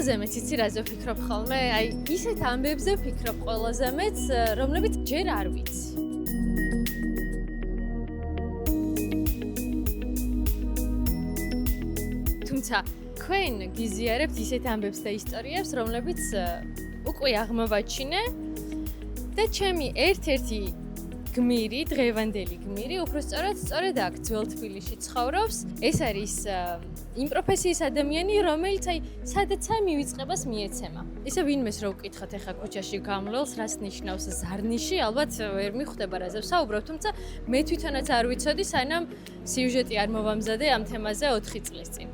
ყველაზე მეც იცი რაზე ვფიქრობ ხოლმე? აი, ისეთ ამბებზე ვფიქრობ ყველაზე მეც, რომლებიც ჯერ არ ვიცი. თუმცა, თქვენ გიზიარებთ ისეთ ამბებს და ისტორიებს, რომლებიც უკვე აღმოვაჩინე და ჩემი ერთ-ერთი გმირი, დღევანდელი გმირი, სწორედ აქ ძველ თბილისში ცხოვრობს. ეს არის იმ პროფესიის ადამიანი, რომელიც სადაცაა მივიწყებას მიეცემა. ისე ვინმეს რო ვკითხოთ ახლა ქუჩაში გამლელს, რას ნიშნავს ზარნიში, ალბათ ვერ მიხვდება რაზე ვსაუბრობ, თუმცა მე თვითონაც არ ვიცოდი, სანამ სიუჟეტი არ მოვამზადე ამ თემაზე 4 წლის წინ.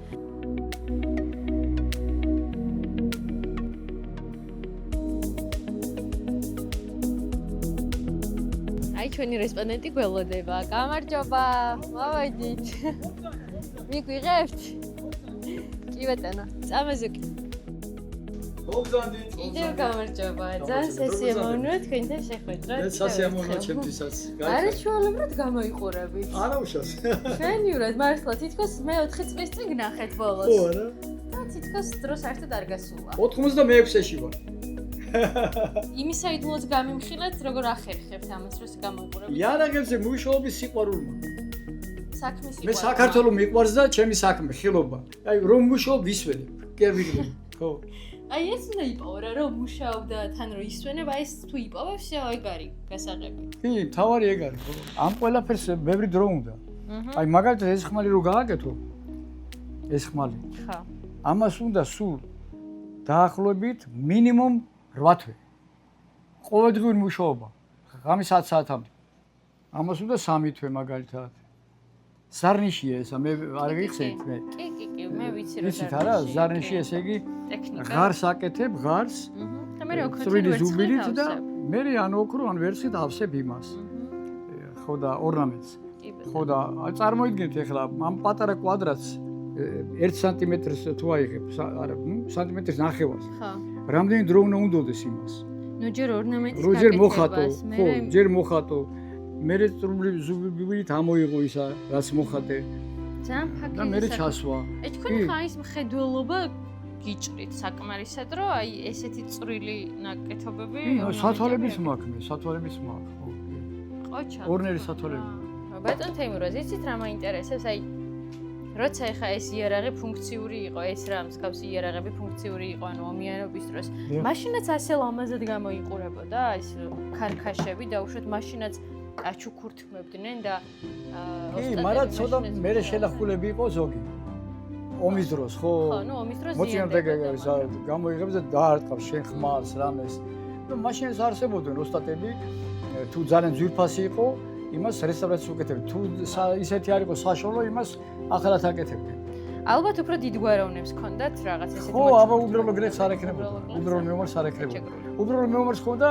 ჩვენი რესპონდენტი გველოდება. გამარჯობა. მოვიდით. მიგვიღებთ? კი ბატონო. წამოზუკი. მოგზანდით. კიდევ გამარჯობა. ძალიან სასიამოვნოა თქვენთან შეხვედრა. მე სასიამოვნოა ჩემთვისაც. არაჩვეულებრივად გამოიყურებით. არაუშავს. ჩვენიურად მართლა თითქოს მე 4 წლის წინ ვნახეთ ბოლოს. ხო არა? და თითქოს დრო საერთოდ არ გასულა. 96-ში ვარ. იმისაიდლოც გამიმხილეთ, როგორ ახერხებთ ამას, რომ გამოიყურებით. იარაღებზე მუშაობის სიყვარულმა. საქმის მე საქართველოს მიყვარს და ჩემი საქმე, ხილობა. აი რომ მუშაობ ვისვენებ. კერვიგრე. ხო. აი ეს უნდა იპოვო რა, რომ მუშაობდა თან რომ ისვენება, ეს თუ იპოვო, всё ეგ არის გასაღები. კი, თავარი ეგ არის, ხო. ამ ყველაფერს ბევრი დრო უნდა. აი მაგალითად ეს ხმალი რო გააკეთო. ეს ხმალი. ხო. ამას უნდა სულ დაახლოებით მინიმუმ 8 თვე. ყოველდღიური მუშაობა. ღამის 10 საათამდე. ამას უნდა 3 თვე მაგალითად. ზარნიშია ესა, მე არ გიხსენით მე. კი, მე ვიცი რომ ვიცით არა, ზარნიში ესე იგი ტექნიკა. ღარს აკეთებ, ღარს. და მე ოქროთი წვრილი ზუბილით და მე ან ოქრო ან ვერცხლით ავსებ იმას. ხო და ორნამენტს. ხო და წარმოიდგინეთ ახლა ამ პატარა კვადრატს 1 სანტიმეტრს თუ აიღებ, არა, სანტიმეტრის ნახევარს. ხო. რამდენი დრო უნდა უნდოდეს იმას? ნუ ჯერ ორნამენტის გაკეთებას. ჯერ მოხატო, მე ხო, ჯერ მოხატო. მე წვრილი ზუბილით ამოიღო ისა, რაც მოხატე. ძალიან ფაქი. და მე ჩასვა. აი თქვენ ხა ის მხედველობა გიჭრით საკმარისად, რომ აი ესეთი წვრილი ნაკეთობები სათვალების მაქვს მე, სათვალების მაქვს. ხო, ჩა. ორნერი სათვალები. ბატონ თეიმურაზ, იცით რა მაინტერესებს? აი როცა ეხა ეს იარაღი ფუნქციური იყო, ეს რა მსგავსი იარაღები ფუნქციური იყო, ანუ ომიანობის დროს, მაშინაც ასე ლამაზად გამოიყურებოდა ეს ქარქაშები და უშუალოდ მაშინაც აჩუქურთმებდნენ და კი, მაგრამ ცოტა მერე შელახულები იყო ზოგი. ომის დროს, ხო? ხო, ნუ ომის დროს მოწინააღმდეგეებს გამოიღებს და დაარტყავს შენ ხმალს, რამეს. და მაშინ ეს არსებობდნენ ოსტატები, თუ ძალიან ძვირფასი იყო, იმას რესტავრაციას უკეთებდნენ. თუ ისეთი არ იყო საშუალო, იმას ახალად აკეთებდნენ. ალბათ უფრო დიდ გვაროვნებს ჰქონდათ რაღაც ესეთი ხო, აბა უბრალო გრეთს არ ეკნებოდა. უბრალო მეომარს არ ეკნებოდა. უბრალო მეომარს ჰქონდა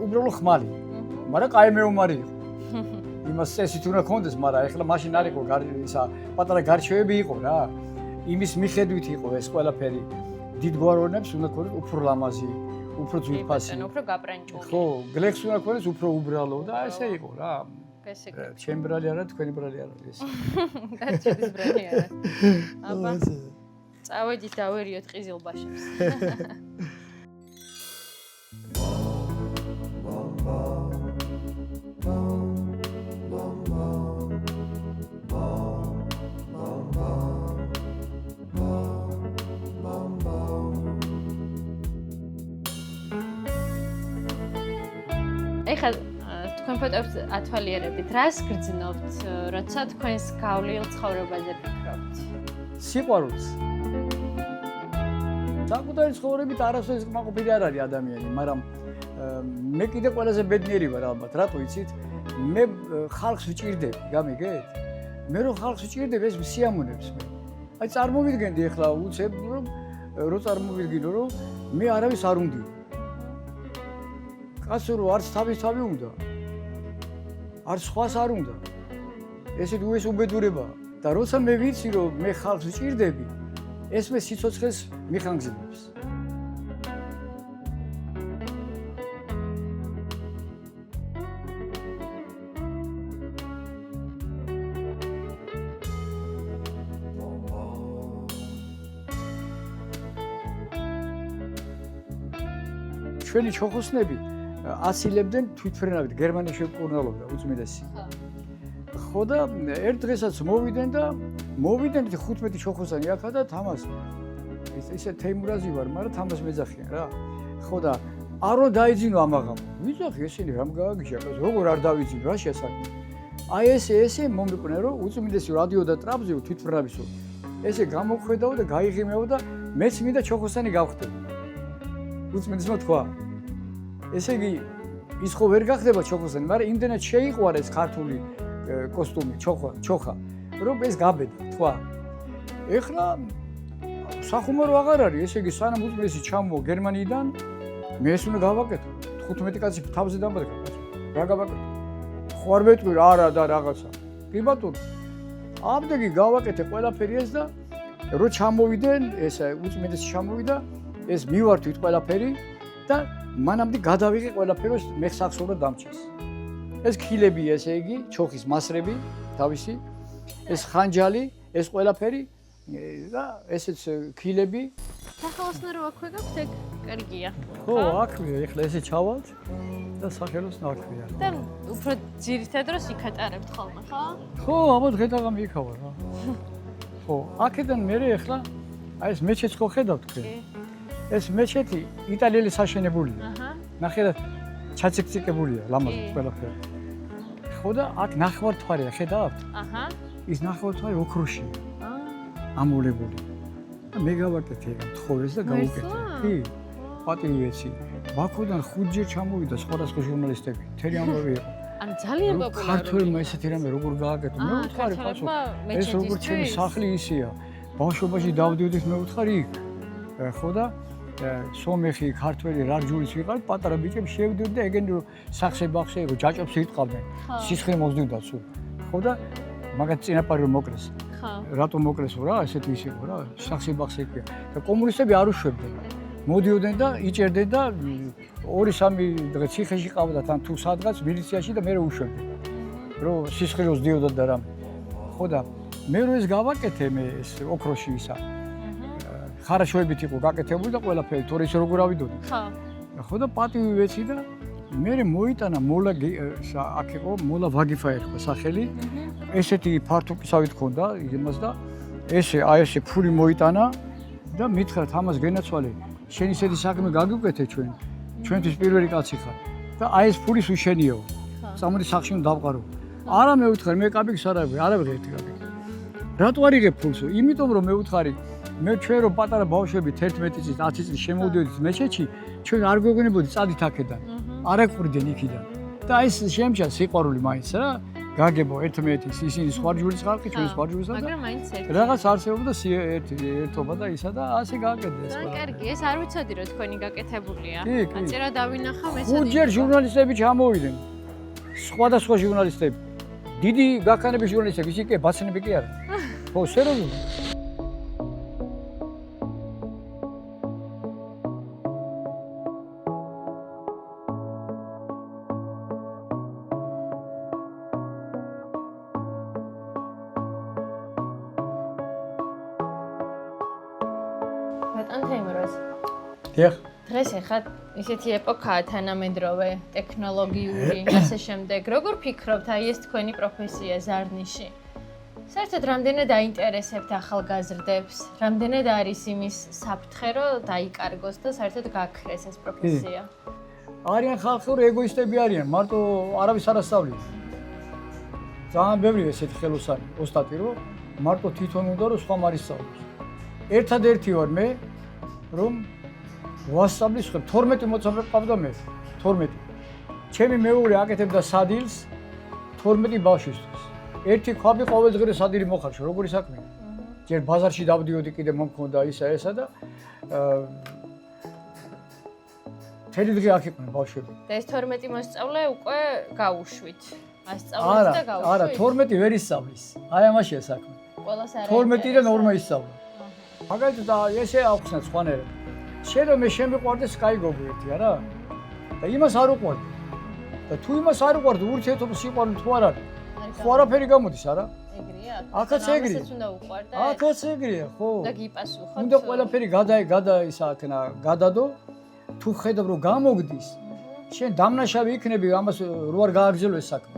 უბრალო ხმალი. მაგრამ კაი მეომარი იყო. იმას წესით უნდა ჰქონდეს, მაგრამ ეხლა მაშინ არ იყო ისა პატარა გარჩევები იყო რა. იმის მიხედვით იყო ეს ყველაფერი. დიდ გვაროვნებს უნდა ჰქონდეს უფრო ლამაზი, უფრო ძვირფასი. უფრო გაპრანჭული. ხო, გლეხს უნდა ჰქონდეს უფრო უბრალო და ესე იყო რა. ჩემ ბრალი არა, თქვენი ბრალი არა ეს. გაჩედის ბრალი არა. აბა. წავედით დავერიოთ ყიზილბაშებს. ეხლა თქვენ ფოტოებს ათვალიერებით, რას გრძნობთ, როცა თქვენს გავლილ ცხოვრებაზე ფიქრობთ? სიყვარულს. საკუთარი ცხოვრებით არასოდეს კმაყოფილი არ არის ადამიანი, მაგრამ მე კიდე ყველაზე ბედნიერი ვარ ალბათ, რატო იცით? მე ხალხს ვჭირდები, გამიგეთ? მე რო ხალხს ვჭირდები, ეს სიამონებს მე. აი წარმოვიდგენდი ახლა უცებ, რომ წარმოვიდგინო, რომ მე არავის არ უნდა. კაცო რო არც თავი უნდა. არც სხვას არ უნდა. ესე თუ ეს უბედურებაა და როცა მე ვიცი რომ მე ხალხს ვჭირდები, ეს მე სიცოცხლეს მიხანგრძლივებს. ჩვენი ჩოხოსნები აცილებდნენ თვითფრენავით, გერმანიაში კურნალობდა უწმიდესი. ხო და ერთ დღესაც მოვიდნენ და 15 ჩოხოსანი აქა და თამას ისე თეიმურაზი ვარ, მაგრამ თამას მეძახიან რა. ხო და არო დაიძინო ამაღამ. ვიძახი ესენი რამ გააგიჟა, როგორ არ დავიძინო, რა შესაძლოა. აი ესე მომიყვნენ რომ უწმიდესი რადიო და ტრაპზიო თვითფრენავისო. ესე გამოხვედაო და გაიღიმეო და მეც მინდა ჩოხოსანი გავხდები. უწმიდესმა თქვა. ესე იგი ის ხო ვერ გახდება ჩოხოსანი, მაგრამ იმდენად შეიყვარა ეს ქართული კოსტუმი, ჩოხა, რომ ეს გაბედა, თქვა. ეხლა სახუმარო აღარ არის, ესე იგი სანამ უწმიდესი ჩამოვა გერმანიიდან, მე ეს უნდა გავაკეთო. 15 კაცი თავზე დამბადგა. რა გავაკეთო? ხო არ მეტყვი რა და რაღაცა. კი ბატონო. ამდენი გავაკეთე ყველაფერი ეს და რო ჩამოვიდნენ, ეს უწმიდესი ჩამოვიდა, ეს მივართვით ყველაფერი და მანამდე გადავიღე ყველაფერი, რომ მე სახსოვრად დამჭეს. ეს ქილები, ესე იგი, ჩოხის მასრები, თავისი, ეს ხანჯალი, ეს ყველაფერი და ესეც ქილები. სახელოსნო რო აქვე გაქვთ, ეგ კარგია. ხო, აქვეა, ეხლა ესე ჩავალთ და სახელოსნო აქვეა. და უფრო ძირითად დროს იქატარებთ ხოლმე, ხო? ხო, აბა დღე-დაღამი იქავა რა. ხო, აქედან მე ეხლა აი ეს მეჩეთს ხო ხედავთ თქვენ? ეს მეჩეთი იტალიელი საშენებულია. აჰა. ნახეთ, ჩაციკციკებულია ლამაზი ყველაფერი. ხო და აქ ნახევართვარია, ხედავთ? აჰა. ის ნახევართვარი ოქროშია. ამოლებული. და მე გავაკეთე ეგ თხოვეს და გავუკეთე. კი. პატივი ეცი. ბაქოდან 5 ჯერ ჩამოვიდა სხვადასხვა ჟურნალისტები. მთელი ამბავი იყო. ანუ ძალიან პოპულარულია. ქართველმა ესეთი რამე როგორ გააკეთო? მე ვუთხარი კაცო. ეს როგორ ჩემი სახლი ისეა. ბავშვობაში დავდიოდით მე ვუთხარი იქ. ხო და სომეხი, ქართველი რარჯულის ვიყავ, პატარა ბიჭები შევდიოდი და ეგენი რომ სახსე ბახსე იყო, ჯაჭობს იტყავდნენ. სისხლი მოძდივდა სულ. ხო და მაგათ წინაპარი რომ მოკლეს. ხო. რატომ მოკლესო რა, ესეთი ის იყო რა, სახსე ბახსე იქია. და კომუნისტები არ უშვებდნენ. მოდიოდნენ და იჭერდნენ და 2-3 დღე ციხეში ყავდათ ან თუ სადღაც მილიციაში და მე რო უშვებდნენ. რომ სისხლი როზდიოდათ და რამე. ხო და მე რო ეს გავაკეთე მე ეს ოქროში ისა. ხარაშოებით იყო გაკეთებული და ყველაფერი, თორე ის როგორ ავიდოდი. ხო. ხო და პატივი ვეცი და მე მოიტანა მოლა აქ იყო მოლა ვაგიფა ერქვა სახელი. ესეთი ფართოკისავით ქონდა იმას და ესე აი ესე ფული მოიტანა და მითხრათ ამას გენაცვალე. შენ ისეთი საქმე გაგიკვეთე ჩვენ. ჩვენთვის პირველი კაცი ხარ. და აი ეს ფული სულ შენიაო. წამოდი სახში უნდა დავყარო. არა მე ვუთხარი, მე კაბიკს არ ავიღე ერთი კაბიკი. რატო არ იღებ ფულსო? იმიტომ რომ მე ვუთხარი მე ჩვენ რომ პატარა ბავშვები 11 წლის 10 წლის შემოვიდოდით მეჩეთში ჩვენ არ გვეუბნებოდი წადით აქედან არ აკვირდნენ იქიდან და ეს შემჭა სიყვარული მაინც რა გაგებო ერთმანეთის ისინი სხვა ჯურის ხალხი ჩვენ სხვა ჯურის ხალხი მაგრამ მაინც ერთი რაღაც არსებობდა ერთობა და ისა და ასე გააკეთე ეს ყველა კარგი ეს არ ვიცოდი რომ თქვენი გაკეთებულია აწერა დავინახავ ესა 5 ჯერ ჟურნალისტები ჩამოვიდნენ სხვადასხვა ჟურნალისტები დიდი გაქანების ჟურნალისტები ისე კი ბაცნები კი არა ხო სერიოზულად დღეს ახლა ისეთი ეპოქაა თანამედროვე, ტექნოლოგიური, ასე შემდეგ. როგორ ფიქრობთ, აი ეს თქვენი პროფესია ზარნიში? საერთოდ რამდენად აინტერესებთ ახალგაზრდებს? რამდენად არის იმის საფრთხე, რომ დაიკარგოს და საერთოდ გაქრეს ეს პროფესია? არიან ხალხური ეგოისტები არიან, მარტო არავის არ ასწავლია. ძალიან ბევრია ესეთი ხელოსანი, ოსტატი, რომ მარტო თვითონ უნდა რომ სხვა არ ისწავლოს. ერთადერთი ვარ მე, რომ ვასწავლის ხარ 12 მოცემული ყავდა მე 12 ჩემი მეორე აკეთებდა სადილს 12 ბავშვისთვის ერთი ქვაბი ყოველდღე სადილი მოხარშო როგორი საქმეა ჯერ ბაზარში დავდიოდი კიდე მომქონდა ისა ესა და თელი დღე აქ იყვნენ ბავშვები და ეს 12 მოსწავლე უკვე გაუშვით ასწავლეთ და გაუშვით არა 12 ვერ ისწავლის აი ამაშია საქმე ყველას არა 12-დან 2-მა ისწავლა მაგალითად ესე ახსნა სხვანაირად შენ რომ მე შემიყვარდეს კაიგოგო ერთი არა და იმას არ უყვარდი და თუ იმას არ უყვარდი ურთიერთობის სიყვარული თუ არ არის ხო არაფერი გამოდის არა ეგრეა აქაც ეგრეა უნდა უყვარდა აქაც ეგრეა ხო და გიპასუხოთ უნდა ყველაფერი გადა ისა აქნა გადადო თუ ხედავ რომ გამოგდის, შენ დამნაშავე იქნები ამას რო არ გააგრძელო ეს საქმე.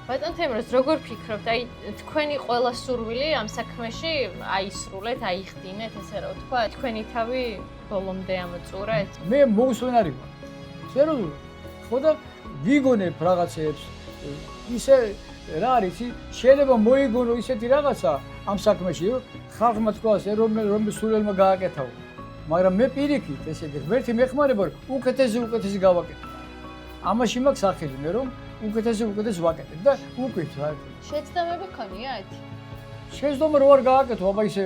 ბატონ თემურაზ, როგორ ფიქრობთ, აი თქვენი ყველა სურვილი ამ საქმეში აისრულეთ, აიხდინეთ, ესე რა ვთქვა, თქვენი თავი ბოლომდე ამოწურეთ? მე მოусვენარი ვარ. სერიოზულად. ხო და ვიგონებ რაღაცებს. ისე რა არის, შეიძლება მოიგონო ისეთი რაღაცა ამ საქმეში, რომ ხალხმა თქვას, რომ სულელმა გააკეთაო. მაგრამ მე პირიქით, ესე იგი, ღმერთი მეხმარება, რომ უკეთესი გავაკეთო. ამაში მაქვს სახელი მე რომ უკეთესი ვაკეთებ და უკვით რა. შეცდომები ქონიათ? შეცდომა რო არ გააკეთო, აბა ისე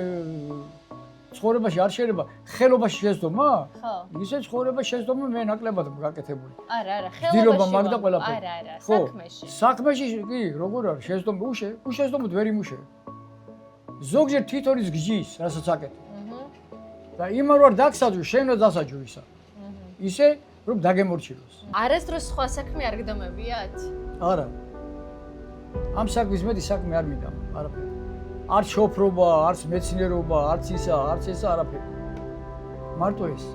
ცხოვრებაში არ შეიძლება ხელობაში შეცდომა? ხო. ისე ცხოვრებაში შეცდომა მე ნაკლებად გაკეთებული. არა, ძილობა ხელობაში. მაგ და ყველაფერი. არა, საქმეში. საქმეში კი, როგორ არის შეცდომა უშეცდომოდ ვერ იმუშე. ზოგჯერ თვითონის გჯის, რასაც აკეთებ. და იმან რო არ დაგსაჯო, შენო დასაჯო ისა. ისე რომ დაგემორჩილოს. არასდროს სხვა საქმე არ გდომებიათ? არა. ამ საქმის მეტი საქმე არ მინდა, არაფერი. არც შოფრობა, არც მეცნიერობა, არც ისა, არც ესა არაფერი. მარტო ეს.